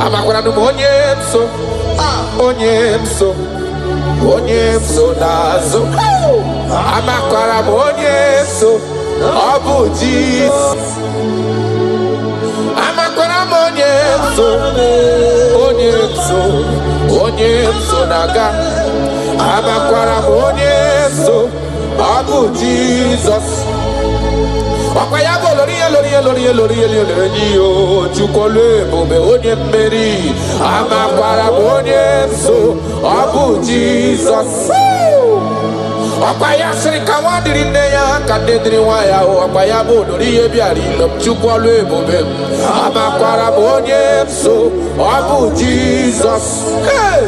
Amakwara onye mso nazo. Amakwara onye mso Abu Jesus. Amakwara onye mso naga. Amakwara onye mso Abu Jesus. Wakayabo lori chukole bobe onye mmeri. Amakwara onye mso Abu Jesus. Wakaya siri kawadiri neya kadediri waya. Wakayabo lori biari chukole bobe. Amakwara onye mso Abu Jesus. Hey!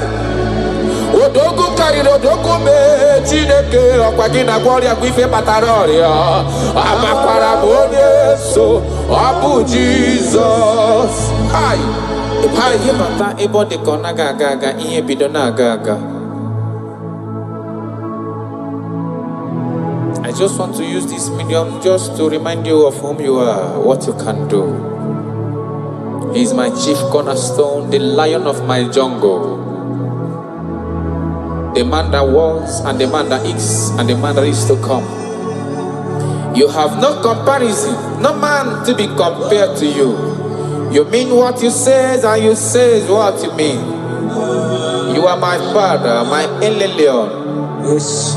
Odogu kariri odogu me Chineke okwagina gloria kwife pataroria. Amakwara onye so Abu Jesus. Hi bata ebo de kona gaga ihe bido na gaga. I just want to use this medium just to remind you of whom you are, what you can do. He is my chief cornerstone, the lion of my jungle. The man that was, and the man that is, and the man that is to come. You have no comparison, no man to be compared to you. You mean what you say, and you say what you mean. You are my father, my Elelion. Yes.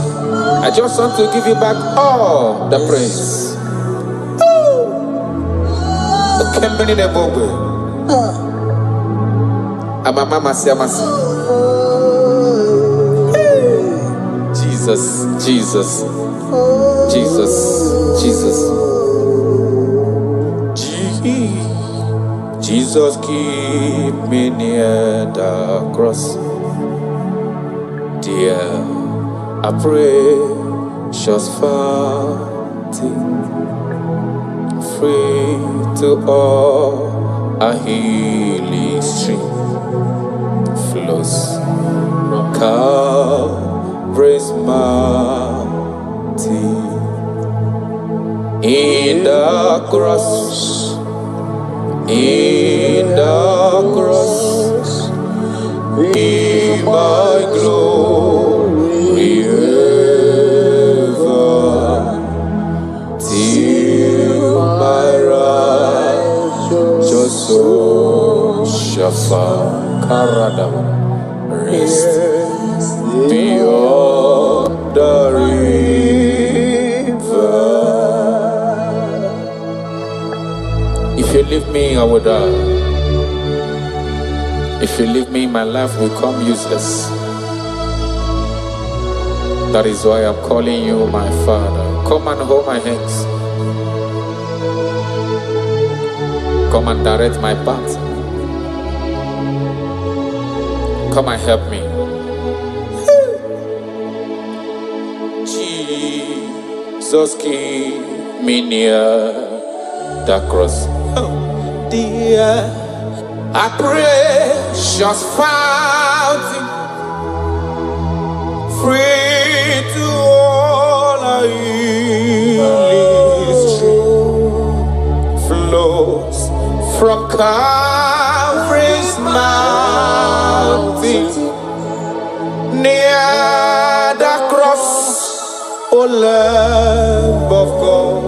I just want to give you back all the praise. Jesus, Jesus, Jesus, Jesus. Jesus, keep me near the cross. Dear, I pray, just fountain, free to all a healing stream flows from Calvary's mountain. In the cross, in the cross, be my glory ever, till my righteous soul shall find rest beyond the river. If you leave me, I will die. If you leave me, my life will become useless. That is why I'm calling you my Father. Come and hold my hands. Come and direct my path. Come and help me. Jesus, keep me near the cross. Oh, dear. I pray, just fountain, free to all I flows from Calvary's mountain, near the cross, O Lamb of God,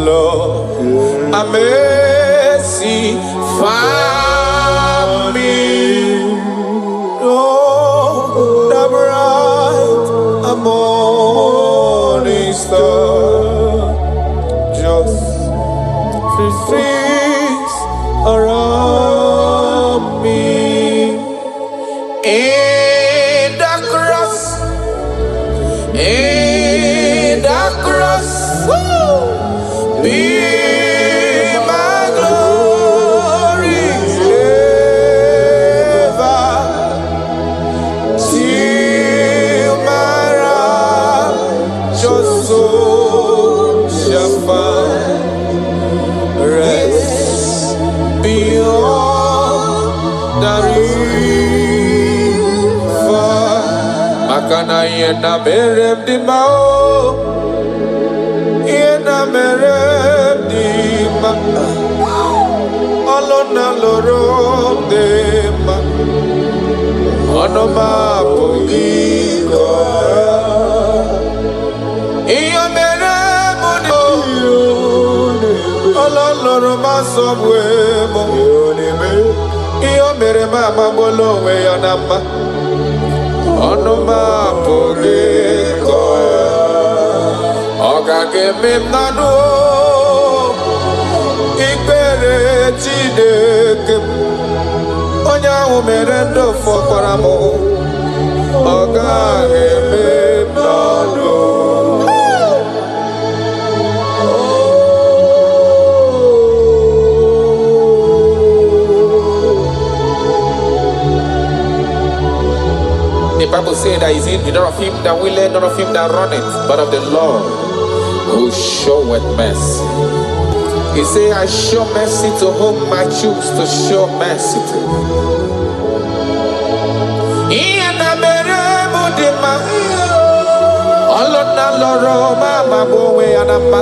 Lord, a mercy found me. Oh, the bright morning star, just freeze around me. In the cross, in the cross, woo, be my glory ever, till my righteous soul shall find rest beyond the river. Makana yena merem di mau, yena merem di ma. Alona loro dema ono ma pogiko iyo mere mo olo loro ma sobwe mo iyo mere mama bolo we yanama ono ma pogiko oga ke memnano ikpere Chineke onye ahụ mere ndụ fọkwara m ọ gaghị eme n'ọnụ. The Bible says that is in none of him that willeth, none of him that runneth, but of the Lord who showeth mercy. He say, I show mercy to whom I choose to show mercy to. Iyana mere mudima, olona loro mama bowe anama.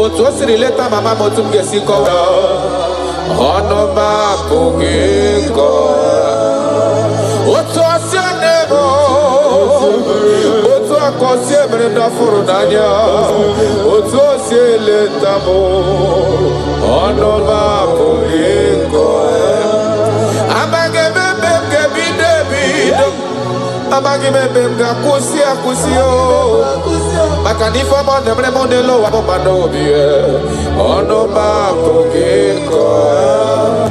Otu osiri leta mama motum gesiko. Ono ma pugiko. Otu osionebo. Otu akosi emere ndafuru nanya. Otu osie leta mo. Ono ma pugiko. Amage bebem gebide bido. Amage bebem gakusi akusio. Makanifa monde mre monde lo wa mando biye. Ono ma pugiko.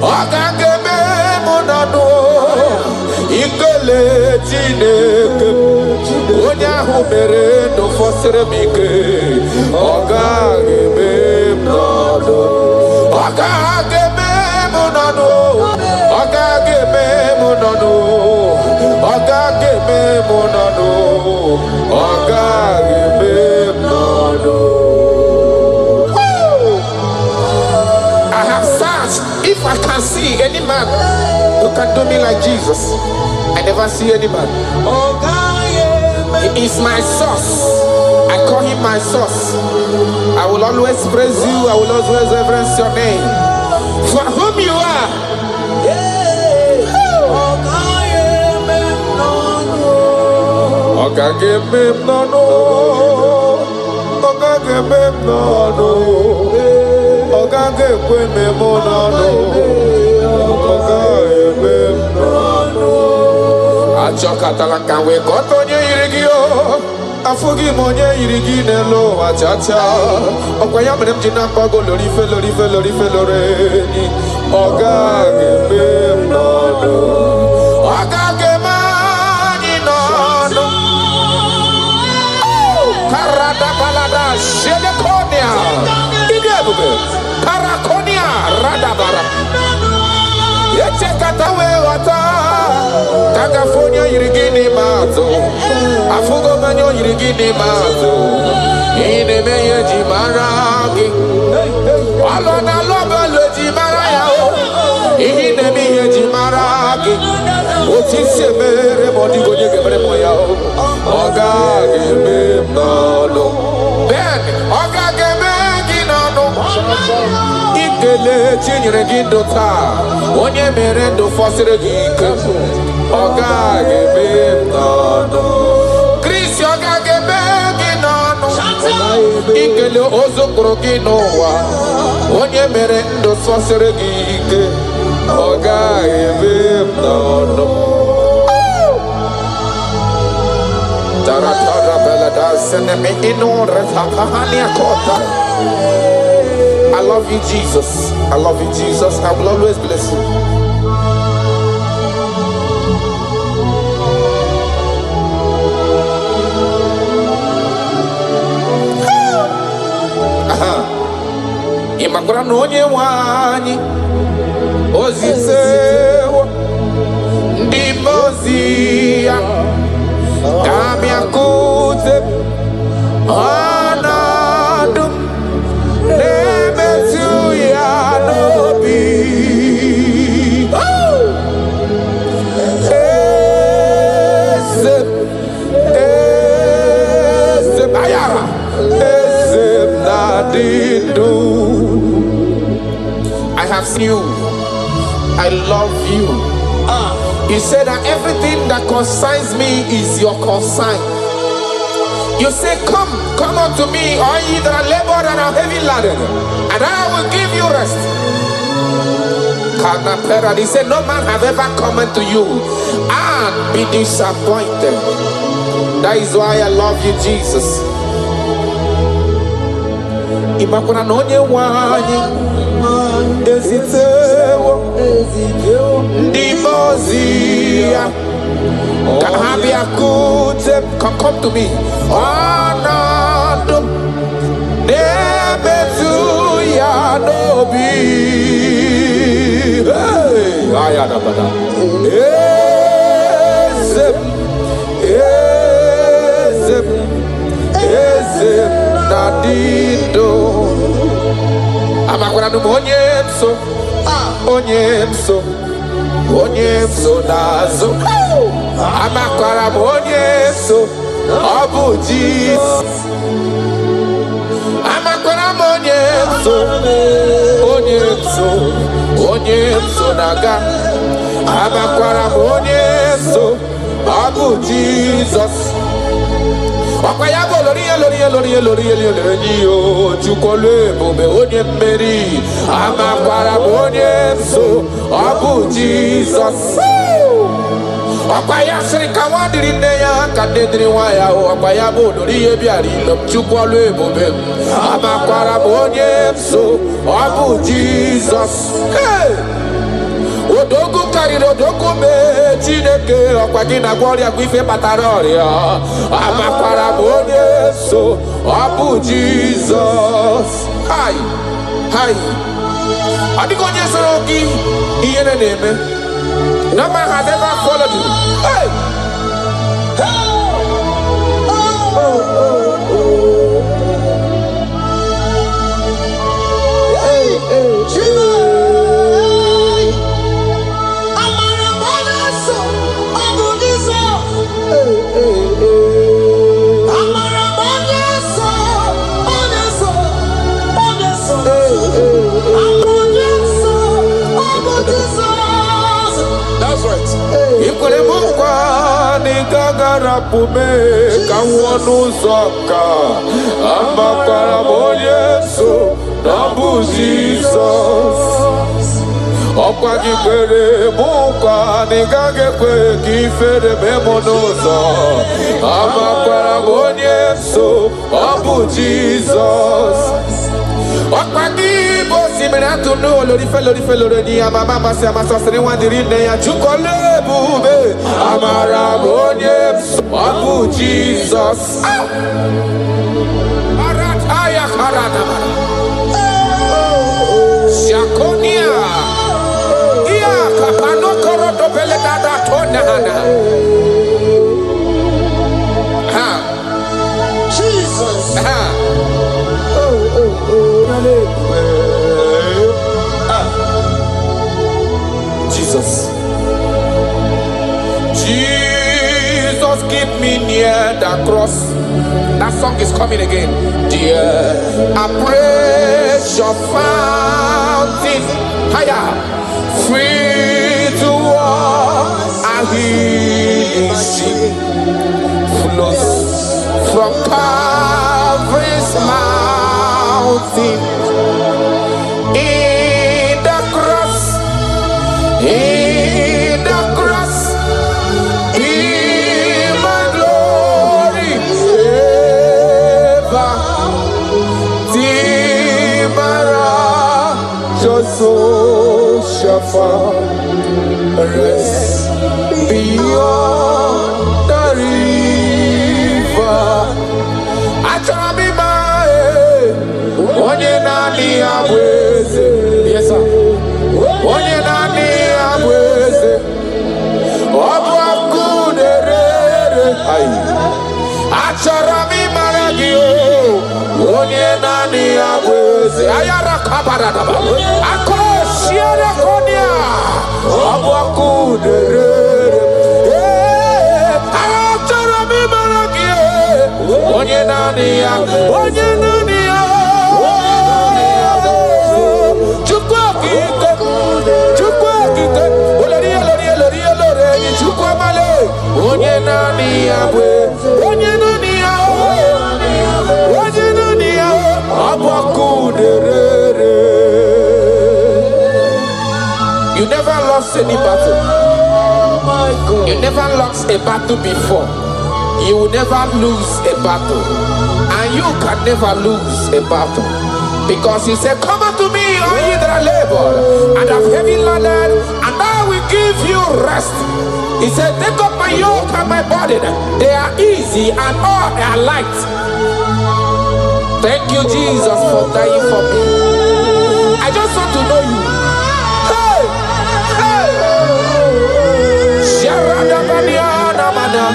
Ogage me monado. Ikele Chineke onye ahụ mere ndụ fọsịrị m ike ọ gaghị eme m n'ọnụ ọ gaghị eme m n'ọnụ ọ gaghị eme m n'ọnụ ọ gaghị eme m n'ọnụ ọ gaghị eme m n'ọnụ. I have searched if I can see any man who can do me like Jesus. I never see any man. He is my source. I call him my source. I will always praise you. I will always reverence your name. For whom you are. Achọkatala ka wee kọta onye yiri gị o afụghị m onye yiri gị n'elu ụwa chacha ọkwa ya mere m ji na-akpọgo lorife lori ọ gaghị eme m n'ọnụ ọ gaghị eme anyị n'ọnụ karada balada shedekonia ịdị ebube karakonia radabara echekata wee ghọta California yirigini mazo afugo manyo yirigini mazo ine meye jimaragi alona lobe le jimaraya ine meye jimaragi otise mere modi goje gemere moya oga geme nolo ben oga geme ginano ikele chinyere gindota onye mere ndo fosire gike oga gebe nono Chris oga gebe ginono ikele ozokoro ginowa onye mere ndo fosire gike oga gebe nono taratara belada seneme inore takahani akota. I love you, Jesus. I love you, Jesus. I will always bless you. Imakwara n'onye nwanyị ozisewo ndị mozi ya ga-abịakwute ọnọdụ na-emetụ ya n'obi eze bayara eze na-adị ndụ. I have seen I love you. You said that everything that concerns me is your concern. You say, come unto me, all ye that are labored and are heavy laden, and I will give you rest. He said, no man have ever come unto you and be disappointed. That is why I love you, Jesus. Imakuna nonye wani ezitewo ndimozia kahabia kute come to me anadum nebetu ya nobi hey ayada bada ezem nadido amakwana no onyemso nazo amakwara onyemso obuji amakwara onyemso naga amakwara onyemso obuji Jesus. Okwayabo lori chukole bobe onye mmeri amakwara onye so abu Jesus. Okwaya siri kawadiri nne ya kadediri waya okwayabo lori ebiari lom chukole bobe amakwara onye so abu Jesus. Hey! Odogu kariri odogu me Chineke ọkwagi na gloria gwife pataroria amakwara onye so abu Jesus. Hi adigo onye soro gị ihe na-eme. No man has ever followed you. Hey Pume kawonu soka amakwara Yesu nabu Jesus. Okwagi kwere mukwa nigage kwe kifere memonozo amakwara Yesu nabu Jesus. Okwagi bosi miratu no lori ni amama masi amasasiri wandiri ne ya chukole bube amara Yesu abu Jesus. Arataya karana Shakonia Ia kapano koroto pele dada tonana ha Jesus ha Jesus keep me near the cross. That song is coming again. Dear, I praise your fountain higher, free to walk, and healing stream flows from Calvary's mountain. In the cross, in the cross. So shall rest beyond the river. Achamima, onye nani abweze. Yes sir. Onye nani abweze. Obuakuderere. Achamima ragio. Onye nani abweze. Ayara kabaradaba. Akoshiere konia. Obuakuderere. Achamima ragio. Onye nani abweze. Onye nani abweze. Chukwu okike nani abwe, onye nani ya, onye nani ya, abaku derere. You never lost any battle. You never lost a battle before. You will never lose a battle. And you can never lose a battle. Because he said, come unto me, all ye that are labored and have heavy laden, and I will give you rest. He said, take up my yoke and my burden. They are easy and all are light. Thank you, Jesus, for dying for me. I just want to know you. Hey! Hey! Sharadabaniana mana.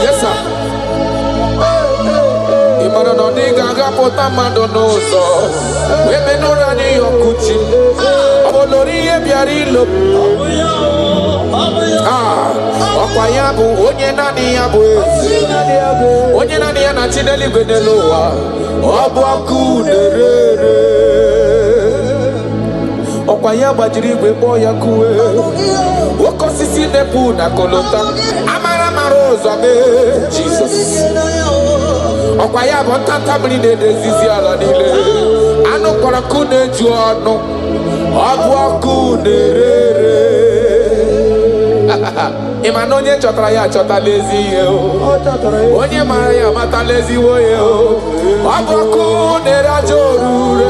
Yes, sir. Imana no diga gapota madonoso. Women no rani yokuchi. Olori e biarilo. Okwayabu onye nani yabu. Onye nani ya na chineli gweneloa. Obu aku derere. Okwayabu ajiri gwe boya kuwe. Woko sisi nepu na kolota. Amara maroza me. Jesus. Okwayabu tata bride de zizi ala nile. Ano kora kune juano. Obu aku derere. Imano onye chọtara ya chọta lezi ihe o. Onye mara ya mata lezi woye o. Ọbụ ọkụ na-ere aja orure.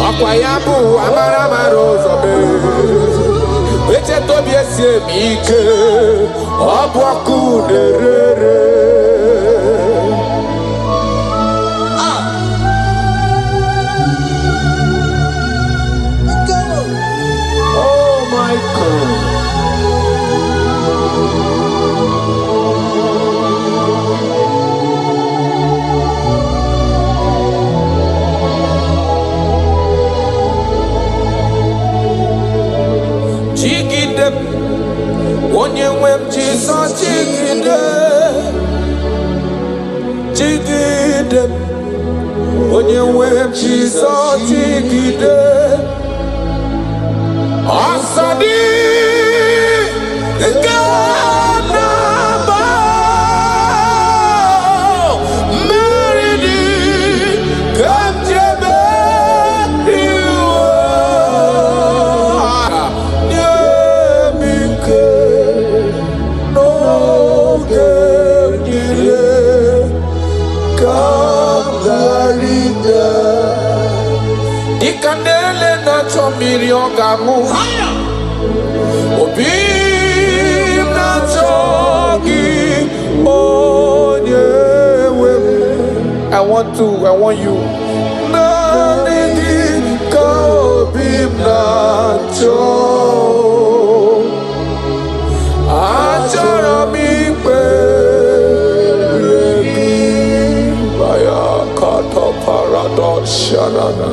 Ọkwa ya bụ amara mara ụzọ mee. Echeta obi esi eme ike. Ọbụ ọkụ na-ere. Oh my God. Chigide, onye nwe m Jizọs chigide, chigide, onye nwe m Jizọs chigide, ọsọdị nke na-agba mmeri dị ka m jebe iwe. Ikanele na chomiri ogamu. Obi na chogi onyewe. I want you. Na nigi ka obi na cho. Achara mi pe regi baya kata paradox sharana.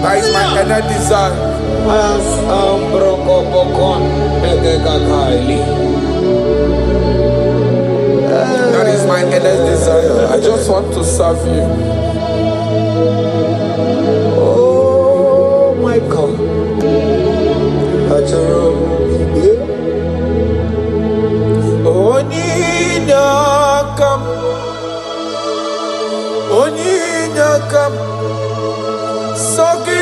That is my inner desire. That is my inner desire. I just want to serve you. Oh my God. Onyinakam Soki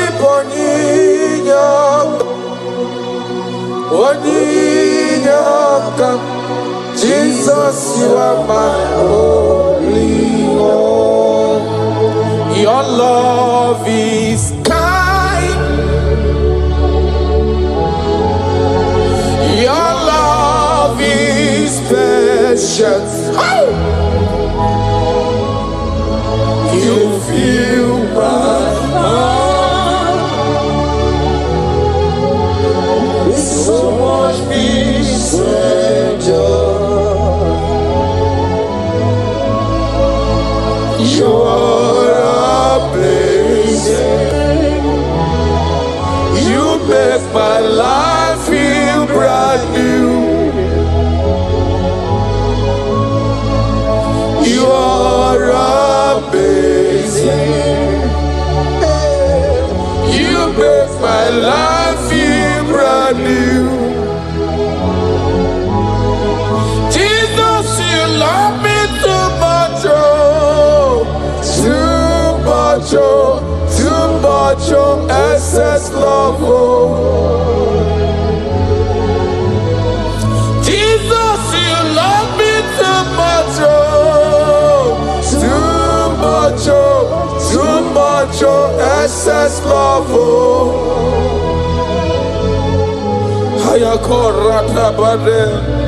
Onyinakam Jesus, you are my holy Lord. Your love is kind. Your love is patience. You fill my heart with so much peace and joy. You're amazing. You make my life feel brand new. You are amazing. You make my life feel brand new. Jesus, you love me too much, oh, too much, oh, too much, oh, excess love, oh. Jesus, you love me too much, oh, too much, oh, excess love, oh. Hayakorata bade.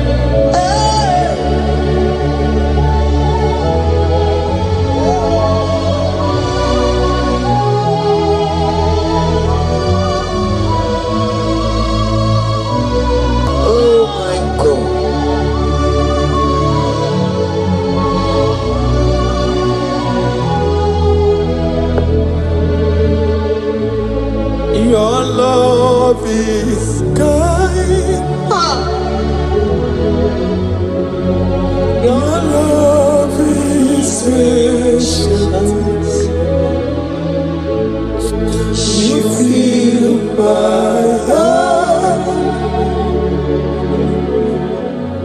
Oh my God. Your love is kind. Your love is patient. You fill my heart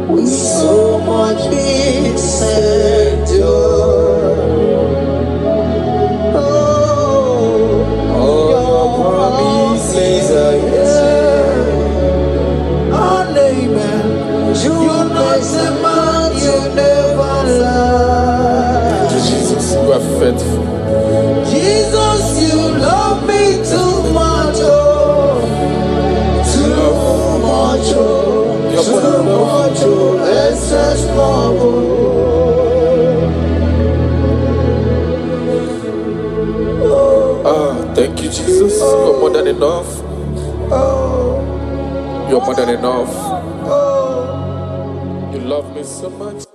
with so much peace and joy. Faithful. Jesus, you love me too much, oh, too much, oh, too much, oh, excess love, oh. Thank you, Jesus. You're more than enough. You're more than enough. You love me so much.